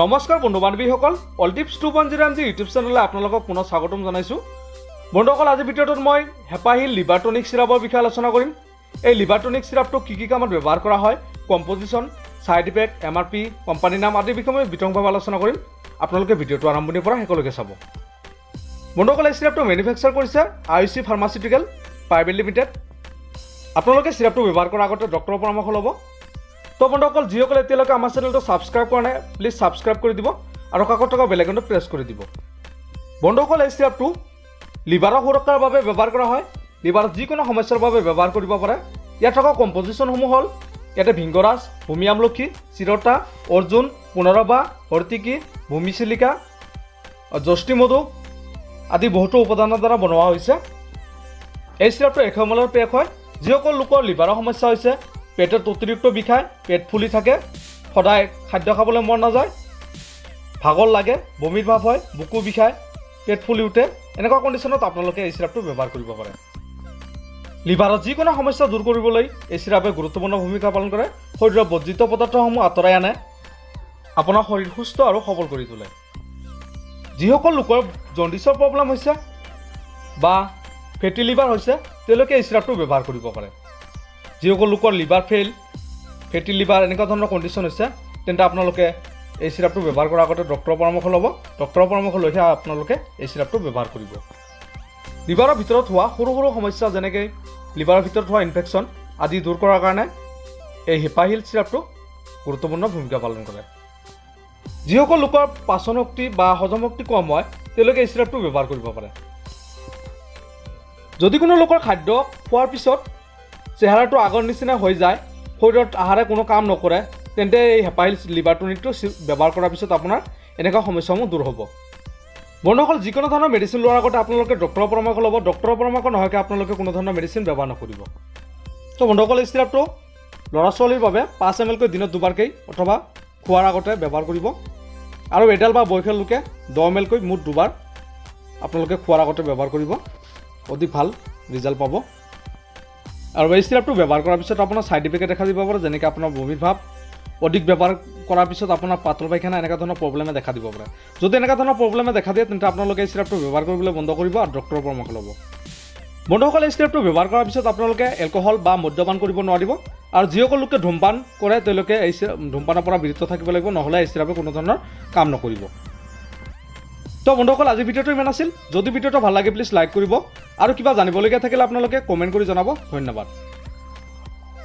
নমস্কাৰ বন্ধু বান্ধৱীসকল, all tips 2.0 MG YouTube চেনেললৈ আপোনালোকক পুনৰ স্বাগতম জনাইছোঁ। বন্ধুসকল, আজিৰ ভিডিঅ'টোত মই হেপাহিল লিভাৰ টনিক চিৰাপৰ বিষয়ে আলোচনা কৰিম। এই লিভাৰ টনিক চিৰাপটো কি কামত ব্যৱহাৰ কৰা হয়, কম্পজিশ্যন, ছাইড ইফেক্ট, MRP, কোম্পানীৰ নাম আদিৰ বিষয়ে মই বিতংভাৱে আলোচনা কৰিম। আপোনালোকে ভিডিঅ'টো আৰম্ভণিৰ পৰা শেষলৈকে চাব। বন্ধুসকল, এই চিৰাপটো মেনুফেকচাৰ কৰিছে IUC ফাৰ্মাচিউটিকেল প্ৰাইভেট লিমিটেড। আপোনালোকে চিৰাপটো ব্যৱহাৰ কৰাৰ আগতে ডক্টৰৰ পৰামৰ্শ ল'ব। তো বন্ধুসকল, যিসকলে এতিয়ালৈকে আমাৰ চেনেলটো ছাবস্ক্ৰাইব কৰা নাই, প্লিজ ছাবস্ক্ৰাইব কৰি দিব আৰু কাষত থকা বেল আইকনটো প্ৰেছ কৰি দিব। বন্ধুসকল, এই চিৰাপটো লিভাৰৰ সুৰক্ষাৰ বাবে ব্যৱহাৰ কৰা হয়। লিভাৰৰ যিকোনো সমস্যাৰ বাবে ব্যৱহাৰ কৰিব পাৰে। ইয়াত থকা কম্পজিশ্যনসমূহ হ'ল ইয়াতে ভিংগৰাজ, ভূমি আমলখি, চিৰতা, অৰ্জুন, পুনৰবা, হৰ্তিকি, ভূমি চিলিকা, জষ্টি মধু আদি বহুতো উপাদানৰ দ্বাৰা বনোৱা হৈছে। এই চিৰাপটো 100 ml পেক হয়। যিসকল লোকৰ লিভাৰৰ সমস্যা হৈছে, পেটত অতিৰিক্ত বিষায়, পেট ফুলি থাকে, সদায় খাদ্য খাবলৈ মন নাযায়, ভাগৰ লাগে, বমিৰ ভাৱ হয়, বুকু বিষায়, পেট ফুলি উঠে, এনেকুৱা কণ্ডিশ্যনত আপোনালোকে এই চিৰাপটো ব্যৱহাৰ কৰিব পাৰে। লিভাৰৰ যিকোনো সমস্যা দূৰ কৰিবলৈ এই চিৰাপে গুৰুত্বপূৰ্ণ ভূমিকা পালন কৰে। শৰীৰৰ বৰ্জিত পদাৰ্থসমূহ আঁতৰাই আনে, আপোনাৰ শৰীৰ সুস্থ আৰু সবল কৰি তোলে। যিসকল লোকৰ জণ্ডিছৰ প্ৰব্লেম হৈছে বা ফেটি লিভাৰ হৈছে, তেওঁলোকে এই চিৰাপটো ব্যৱহাৰ কৰিব পাৰে। যিসকল লোকৰ লিভাৰ ফেইল, ফেটি লিভাৰ এনেকুৱা ধৰণৰ কণ্ডিশ্যন হৈছে, তেন্তে আপোনালোকে এই চিৰাপটো ব্যৱহাৰ কৰাৰ আগতে ডক্টৰৰ পৰামৰ্শ ল'ব। ডক্টৰৰ পৰামৰ্শ লৈহে আপোনালোকে এই চিৰাপটো ব্যৱহাৰ কৰিব। লিভাৰৰ ভিতৰত হোৱা সৰু সৰু সমস্যা যেনেকৈ লিভাৰৰ ভিতৰত হোৱা ইনফেকশ্যন আদি দূৰ কৰাৰ কাৰণে এই হেপাহিল চিৰাপটো গুৰুত্বপূৰ্ণ ভূমিকা পালন কৰে। যিসকল লোকৰ পাচন শক্তি বা হজম শক্তি কম হয়, তেওঁলোকে এই চিৰাপটো ব্যৱহাৰ কৰিব পাৰে। যদি কোনো লোকৰ খাদ্য খোৱাৰ পিছত চেহেৰাটো আগৰ নিচিনা হৈ যায়, শৰীৰত আহাৰে কোনো কাম নকৰে, তেন্তে এই হেপাহিল লিভাৰ টনিকটো ব্যৱহাৰ কৰাৰ পিছত আপোনাৰ এনেকুৱা সমস্যাসমূহ দূৰ হ'ব। বন্ধুসকল, যিকোনো ধৰণৰ মেডিচিন লোৱাৰ আগতে আপোনালোকে ডক্টৰৰ পৰামৰ্শ ল'ব। ডক্টৰৰ পৰামৰ্শ নহয়কৈ আপোনালোকে কোনো ধৰণৰ মেডিচিন ব্যৱহাৰ নকৰিব। তো বন্ধুসকল, এই চিৰাপটো ল'ৰা ছোৱালীৰ বাবে 5 ml দিনত দুবাৰকৈ অথবা খোৱাৰ আগতে ব্যৱহাৰ কৰিব। আৰু এডাল বা বয়সীয়াল লোকে 10 ml মুঠ দুবাৰ আপোনালোকে খোৱাৰ আগতে ব্যৱহাৰ কৰিব। অতি ভাল ৰিজাল্ট পাব। আৰু এই চিৰাপটো ব্যৱহাৰ কৰাৰ পিছত আপোনাৰ ছাইড ইফেক্ট দেখা দিব পাৰে, যেনেকৈ আপোনাৰ বমিৰ ভাৱ, অধিক ব্যৱহাৰ কৰাৰ পিছত আপোনাৰ পাতল পায়খানা এনেকুৱা ধৰণৰ প্ৰব্লেমে দেখা দিব পাৰে। যদি এনেকুৱা ধৰণৰ প্ৰব্লেমে দেখা দিয়ে, তেন্তে আপোনালোকে এই চিৰাপটো ব্যৱহাৰ কৰিবলৈ বন্ধ কৰিব আৰু ডক্টৰৰ পৰামৰ্শ ল'ব। বন্ধুসকল, এই চিৰাপটো ব্যৱহাৰ কৰাৰ পিছত আপোনালোকে এলকহল বা মদ্যপান কৰিব নোৱাৰিব। আৰু যিসকল লোকে ধূমপান কৰে, তেওঁলোকে এই ধূমপানৰ পৰা বিৰত থাকিব লাগিব, নহ'লে এই চিৰাপে কোনো ধৰণৰ কাম নকৰিব। তো বন্ধুসকল, আজি ভিডিঅ'টো ইমান আছিল। যদি ভিডিঅ'টো ভাল লাগে প্লিজ লাইক কৰিব আৰু কিবা জানিবলগীয়া থাকিলে আপোনালোকে কমেণ্ট কৰি জনাব। ধন্যবাদ।